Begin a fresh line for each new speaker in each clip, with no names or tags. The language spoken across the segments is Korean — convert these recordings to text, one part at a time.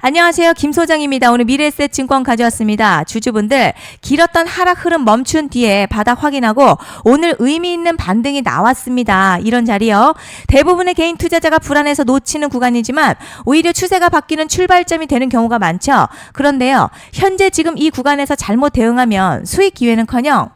안녕하세요. 김 소장입니다. 오늘 미래에셋증권 가져왔습니다. 주주분들 길었던 하락 흐름 멈춘 뒤에 바닥 확인하고 오늘 의미 있는 반등이 나왔습니다. 이런 자리요. 대부분의 개인 투자자가 불안해서 놓치는 구간이지만 오히려 추세가 바뀌는 출발점이 되는 경우가 많죠. 그런데요. 현재 지금 이 구간에서 잘못 대응하면 수익 기회는커녕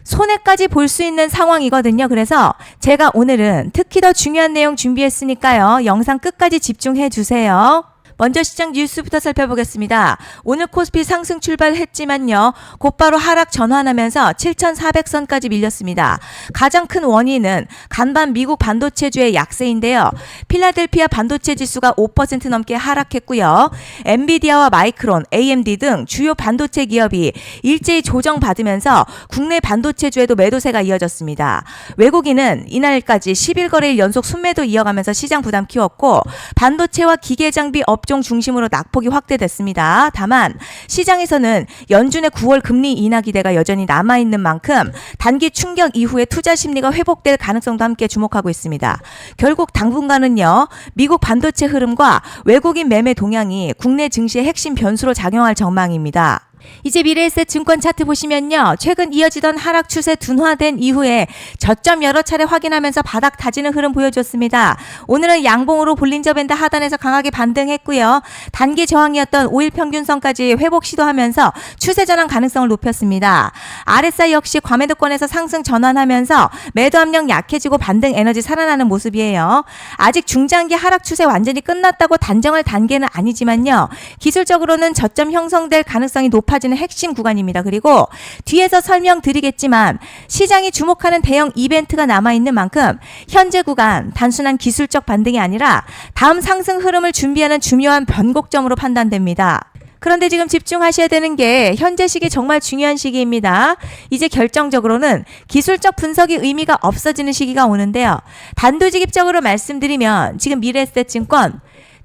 손해까지 볼 수 있는 상황이거든요. 그래서 제가 오늘은 특히 더 중요한 내용 준비했으니까요. 영상 끝까지 집중해 주세요. 먼저 시장 뉴스부터 살펴보겠습니다. 오늘 코스피 상승 출발했지만요. 곧바로 하락 전환하면서 7,400선까지 밀렸습니다. 가장 큰 원인은 간밤 미국 반도체주의 약세인데요. 필라델피아 반도체 지수가 5% 넘게 하락했고요. 엔비디아와 마이크론, AMD 등 주요 반도체 기업이 일제히 조정받으면서 국내 반도체주에도 매도세가 이어졌습니다. 외국인은 이날까지 10일 거래일 연속 순매도 이어가면서 시장 부담 키웠고 반도체와 기계장비 업종 중심으로 낙폭이 확대됐습니다. 다만 시장에서는 연준의 9월 금리 인하 기대가 여전히 남아있는 만큼 단기 충격 이후에 투자 심리가 회복될 가능성도 함께 주목하고 있습니다. 결국 당분간은요. 미국 반도체 흐름과 외국인 매매 동향이 국내 증시의 핵심 변수로 작용할 전망입니다. 이제 미래에셋 증권 차트 보시면요. 최근 이어지던 하락 추세 둔화된 이후에 저점 여러 차례 확인하면서 바닥 다지는 흐름 보여줬습니다. 오늘은 양봉으로 볼린저 밴드 하단에서 강하게 반등했고요. 단기 저항이었던 5일 평균선까지 회복 시도하면서 추세 전환 가능성을 높였습니다. RSI 역시 과매도권에서 상승 전환하면서 매도 압력 약해지고 반등 에너지 살아나는 모습이에요. 아직 중장기 하락 추세 완전히 끝났다고 단정할 단계는 아니지만요. 기술적으로는 저점 형성될 가능성이 높아지는 핵심 구간입니다. 그리고 뒤에서 설명드리겠지만 시장이 주목하는 대형 이벤트가 남아있는 만큼 현재 구간 단순한 기술적 반등이 아니라 다음 상승 흐름을 준비하는 중요한 변곡점으로 판단됩니다. 그런데 지금 집중하셔야 되는 게 현재 시기 정말 중요한 시기입니다. 이제 결정적으로는 기술적 분석이 의미가 없어지는 시기가 오는데요. 단도직입적으로 말씀드리면 지금 미래에셋증권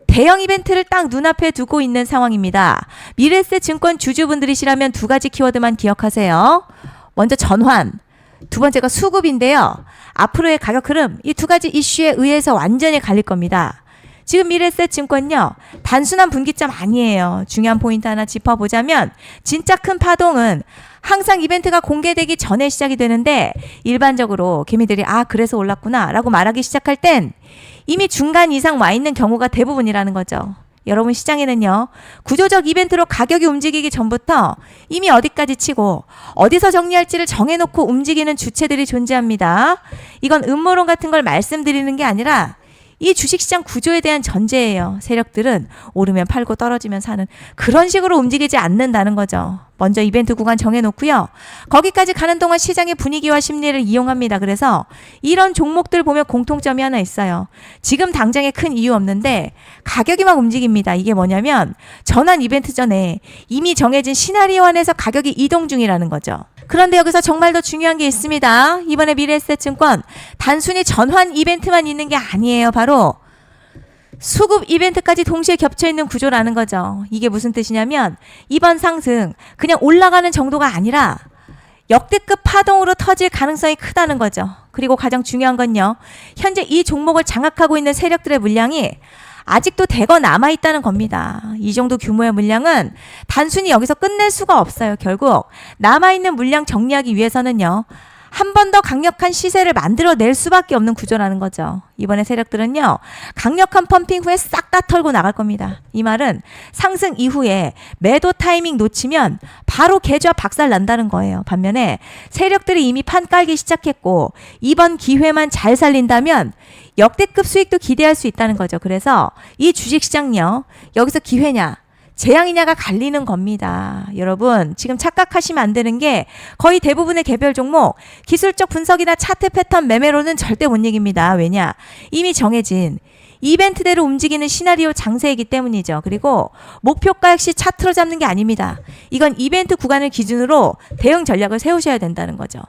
대형 이벤트를 딱 눈앞에 두고 있는 상황입니다. 미래에셋 증권 주주분들이시라면 두 가지 키워드만 기억하세요. 먼저 전환, 두 번째가 수급인데요. 앞으로의 가격 흐름, 이 두 가지 이슈에 의해서 완전히 갈릴 겁니다. 지금 미래에셋 증권요. 단순한 분기점 아니에요. 중요한 포인트 하나 짚어보자면 진짜 큰 파동은 항상 이벤트가 공개되기 전에 시작이 되는데 일반적으로 개미들이 그래서 올랐구나 라고 말하기 시작할 땐 이미 중간 이상 와 있는 경우가 대부분이라는 거죠. 여러분 시장에는요. 구조적 이벤트로 가격이 움직이기 전부터 이미 어디까지 치고 어디서 정리할지를 정해놓고 움직이는 주체들이 존재합니다. 이건 음모론 같은 걸 말씀드리는 게 아니라 이 주식시장 구조에 대한 전제예요. 세력들은 오르면 팔고 떨어지면 사는 그런 식으로 움직이지 않는다는 거죠. 먼저 이벤트 구간 정해놓고요. 거기까지 가는 동안 시장의 분위기와 심리를 이용합니다. 그래서 이런 종목들 보면 공통점이 하나 있어요. 지금 당장에 큰 이유 없는데 가격이 막 움직입니다. 이게 뭐냐면 전환 이벤트 전에 이미 정해진 시나리오 안에서 가격이 이동 중이라는 거죠. 그런데 여기서 정말 더 중요한 게 있습니다. 이번에 미래에셋증권 단순히 전환 이벤트만 있는 게 아니에요. 바로 수급 이벤트까지 동시에 겹쳐있는 구조라는 거죠. 이게 무슨 뜻이냐면 이번 상승 그냥 올라가는 정도가 아니라 역대급 파동으로 터질 가능성이 크다는 거죠. 그리고 가장 중요한 건요. 현재 이 종목을 장악하고 있는 세력들의 물량이 아직도 대거 남아있다는 겁니다. 이 정도 규모의 물량은 단순히 여기서 끝낼 수가 없어요. 결국 남아있는 물량 정리하기 위해서는요. 한 번 더 강력한 시세를 만들어낼 수밖에 없는 구조라는 거죠. 이번에 세력들은요. 강력한 펌핑 후에 싹 다 털고 나갈 겁니다. 이 말은 상승 이후에 매도 타이밍 놓치면 바로 계좌 박살 난다는 거예요. 반면에 세력들이 이미 판 깔기 시작했고 이번 기회만 잘 살린다면 역대급 수익도 기대할 수 있다는 거죠. 그래서 이 주식시장요. 여기서 기회냐 재앙이냐가 갈리는 겁니다. 여러분 지금 착각하시면 안 되는 게 거의 대부분의 개별 종목 기술적 분석이나 차트 패턴 매매로는 절대 못 이깁니다. 왜냐? 이미 정해진 이벤트대로 움직이는 시나리오 장세이기 때문이죠. 그리고 목표가 역시 차트로 잡는 게 아닙니다. 이건 이벤트 구간을 기준으로 대응 전략을 세우셔야 된다는 거죠.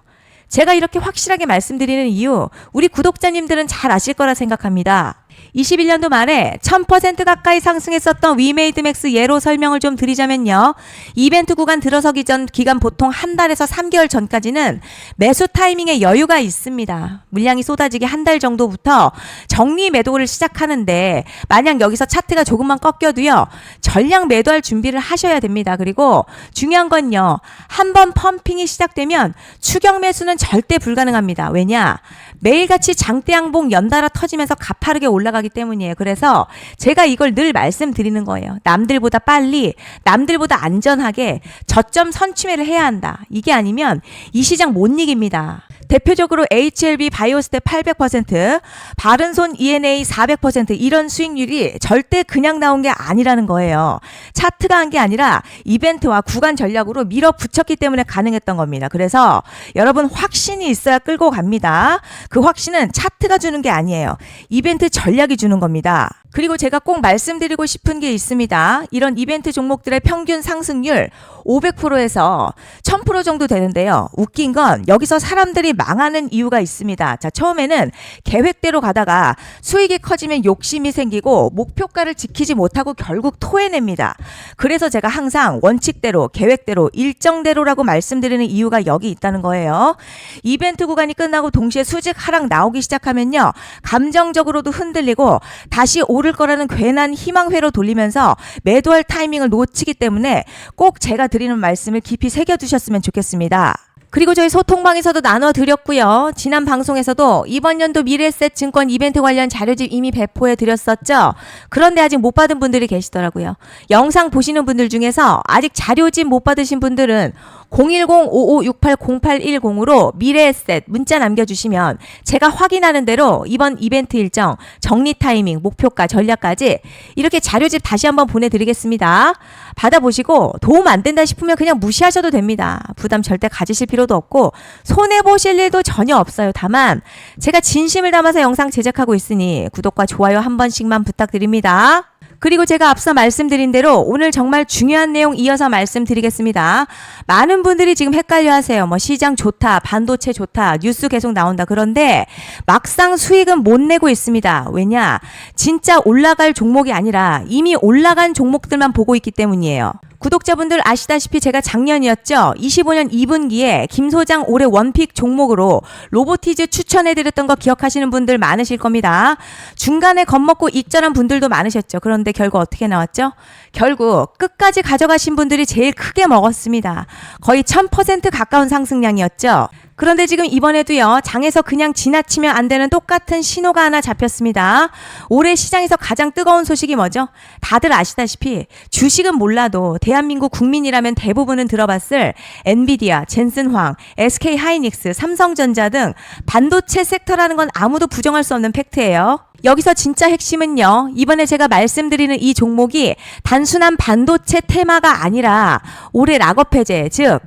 제가 이렇게 확실하게 말씀드리는 이유 우리 구독자님들은 잘 아실 거라 생각합니다. 21년도 말에 1000% 가까이 상승했었던 위메이드맥스 예로 설명을 좀 드리자면요. 이벤트 구간 들어서기 전 기간 보통 한 달에서 3개월 전까지는 매수 타이밍에 여유가 있습니다. 물량이 쏟아지기 한 달 정도부터 정리 매도를 시작하는데 만약 여기서 차트가 조금만 꺾여도요. 전량 매도할 준비를 하셔야 됩니다. 그리고 중요한 건요. 한번 펌핑이 시작되면 추격 매수는 절대 불가능합니다. 왜냐? 매일같이 장대 양봉 연달아 터지면서 가파르게 올라가기 때문이에요. 그래서 제가 이걸 늘 말씀드리는 거예요. 남들보다 빨리, 남들보다 안전하게 저점 선취매를 해야 한다. 이게 아니면 이 시장 못 이깁니다. 대표적으로 HLB 바이오스텝 800%, 바른손 ENA 400% 이런 수익률이 절대 그냥 나온 게 아니라는 거예요. 차트가 한 게 아니라 이벤트와 구간 전략으로 밀어붙였기 때문에 가능했던 겁니다. 그래서 여러분 확신이 있어야 끌고 갑니다. 그 확신은 차트가 주는 게 아니에요. 이벤트 전략이 주는 겁니다. 그리고 제가 꼭 말씀드리고 싶은 게 있습니다. 이런 이벤트 종목들의 평균 상승률 500%에서 1000% 정도 되는데요. 웃긴 건 여기서 사람들이 망하는 이유가 있습니다. 자, 처음에는 계획대로 가다가 수익이 커지면 욕심이 생기고 목표가를 지키지 못하고 결국 토해냅니다. 그래서 제가 항상 원칙대로, 계획대로, 일정대로라고 말씀드리는 이유가 여기 있다는 거예요. 이벤트 구간이 끝나고 동시에 수직 하락 나오기 시작하면요. 감정적으로도 흔들리고 다시 오를 거라는 괜한 희망회로 돌리면서 매도할 타이밍을 놓치기 때문에 꼭 제가 드리는 말씀을 깊이 새겨두셨으면 좋겠습니다. 그리고 저희 소통방에서도 나눠드렸고요. 지난 방송에서도 이번 연도 미래에셋 증권 이벤트 관련 자료집 이미 배포해 드렸었죠. 그런데 아직 못 받은 분들이 계시더라고요. 영상 보시는 분들 중에서 아직 자료집 못 받으신 분들은 010-5568-0810으로 미래에셋 문자 남겨주시면 제가 확인하는 대로 이번 이벤트 일정, 정리 타이밍, 목표가, 전략까지 이렇게 자료집 다시 한번 보내드리겠습니다. 받아보시고 도움 안 된다 싶으면 그냥 무시하셔도 됩니다. 부담 절대 가지실 필요도 없고 손해보실 일도 전혀 없어요. 다만 제가 진심을 담아서 영상 제작하고 있으니 구독과 좋아요 한 번씩만 부탁드립니다. 그리고 제가 앞서 말씀드린 대로 오늘 정말 중요한 내용 이어서 말씀드리겠습니다. 많은 분들이 지금 헷갈려 하세요. 뭐 시장 좋다, 반도체 좋다, 뉴스 계속 나온다. 그런데 막상 수익은 못 내고 있습니다. 왜냐? 진짜 올라갈 종목이 아니라 이미 올라간 종목들만 보고 있기 때문이에요. 구독자분들 아시다시피 제가 작년이었죠. 25년 2분기에 김 소장 올해 원픽 종목으로 로보티즈 추천해드렸던 거 기억하시는 분들 많으실 겁니다. 중간에 겁먹고 익절한 분들도 많으셨죠. 그런데 결국 어떻게 나왔죠? 결국 끝까지 가져가신 분들이 제일 크게 먹었습니다. 거의 1000% 가까운 상승량이었죠. 그런데 지금 이번에도요. 장에서 그냥 지나치면 안 되는 똑같은 신호가 하나 잡혔습니다. 올해 시장에서 가장 뜨거운 소식이 뭐죠? 다들 아시다시피 주식은 몰라도 대한민국 국민이라면 대부분은 들어봤을 엔비디아, 젠슨황, SK하이닉스, 삼성전자 등 반도체 섹터라는 건 아무도 부정할 수 없는 팩트예요. 여기서 진짜 핵심은요. 이번에 제가 말씀드리는 이 종목이 단순한 반도체 테마가 아니라 올해 락업 해제, 즉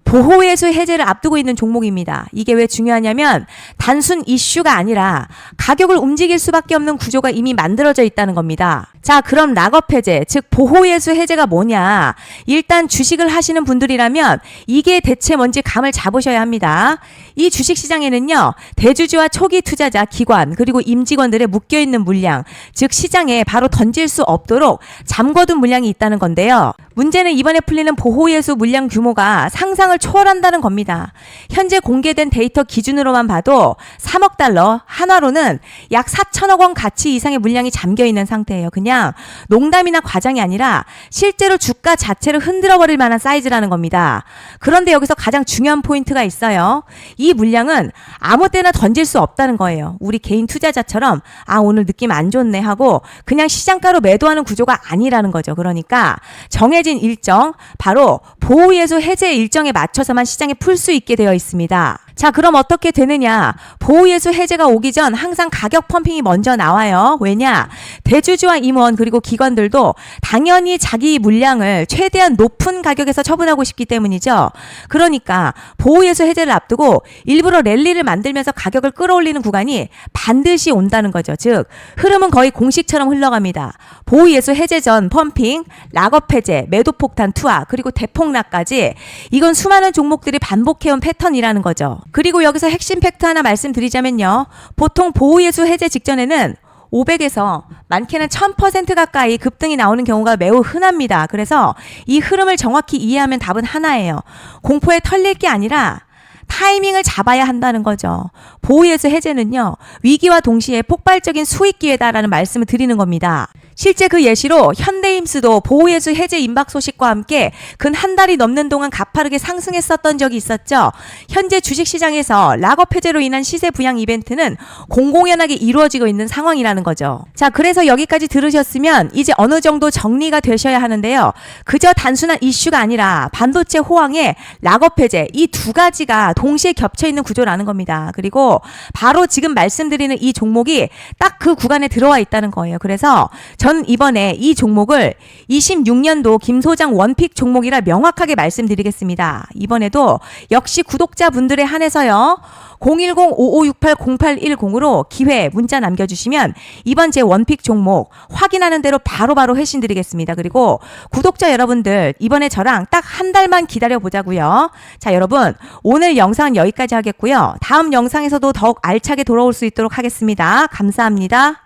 보호예수 해제를 앞두고 있는 종목입니다. 이게 왜 중요하냐면 단순 이슈가 아니라 가격을 움직일 수밖에 없는 구조가 이미 만들어져 있다는 겁니다. 자, 그럼 락업 해제, 즉 보호예수 해제가 뭐냐? 일단 주식을 하시는 분들이라면 이게 대체 뭔지 감을 잡으셔야 합니다. 이 주식시장에는요. 대주주와 초기 투자자, 기관, 그리고 임직원들의 묶여있는 물량, 즉 시장에 바로 던질 수 없도록 잠궈둔 물량이 있다는 건데요. 문제는 이번에 풀리는 보호예수 물량 규모가 상상을 초월한다는 겁니다. 현재 공개된 데이터 기준으로만 봐도 3억 달러, 한화로는 약 4천억 원 가치 이상의 물량이 잠겨있는 상태예요. 그냥 농담이나 과장이 아니라 실제로 주가 자체를 흔들어버릴 만한 사이즈라는 겁니다. 그런데 여기서 가장 중요한 포인트가 있어요. 이 물량은 아무 때나 던질 수 없다는 거예요. 우리 개인 투자자처럼 오늘 느낌 안 좋네 하고 그냥 시장가로 매도하는 구조가 아니라는 거죠. 그러니까 정해진 일정, 바로 보호예수 해제 일정에 맞춰서만 시장에 풀 수 있게 되어 있습니다. 자, 그럼 어떻게 되느냐? 보호예수 해제가 오기 전 항상 가격 펌핑이 먼저 나와요. 왜냐? 대주주와 임원 그리고 기관들도 당연히 자기 물량을 최대한 높은 가격에서 처분하고 싶기 때문이죠. 그러니까 보호예수 해제를 앞두고 일부러 랠리를 만들면서 가격을 끌어올리는 구간이 반드시 온다는 거죠. 즉 흐름은 거의 공식처럼 흘러갑니다. 보호예수 해제 전 펌핑, 락업 해제, 매도 폭탄 투하, 그리고 대폭락까지 이건 수많은 종목들이 반복해온 패턴이라는 거죠. 그리고 여기서 핵심 팩트 하나 말씀드리자면요. 보통 보호예수 해제 직전에는 500에서 많게는 1000% 가까이 급등이 나오는 경우가 매우 흔합니다. 그래서 이 흐름을 정확히 이해하면 답은 하나예요. 공포에 털릴 게 아니라 타이밍을 잡아야 한다는 거죠. 보호예수 해제는요, 위기와 동시에 폭발적인 수익 기회다라는 말씀을 드리는 겁니다. 실제 그 예시로 현대임스도 보호예수 해제 임박 소식과 함께 근 한 달이 넘는 동안 가파르게 상승했었던 적이 있었죠. 현재 주식시장에서 락업 해제로 인한 시세 부양 이벤트는 공공연하게 이루어지고 있는 상황이라는 거죠. 자, 그래서 여기까지 들으셨으면 이제 어느 정도 정리가 되셔야 하는데요. 그저 단순한 이슈가 아니라 반도체 호황에 락업 해제, 이 두 가지가 동시에 겹쳐 있는 구조라는 겁니다. 그리고 바로 지금 말씀드리는 이 종목이 딱 그 구간에 들어와 있다는 거예요. 그래서 전 이번에 이 종목을 26년도 김 소장 원픽 종목이라 명확하게 말씀드리겠습니다. 이번에도 역시 구독자분들에 한해서요. 010-5568-0810으로 기회 문자 남겨주시면 이번 제 원픽 종목 확인하는 대로 바로바로 회신 드리겠습니다. 그리고 구독자 여러분들 이번에 저랑 딱 한 달만 기다려보자고요. 자, 여러분 오늘 영상은 여기까지 하겠고요. 다음 영상에서도 더욱 알차게 돌아올 수 있도록 하겠습니다. 감사합니다.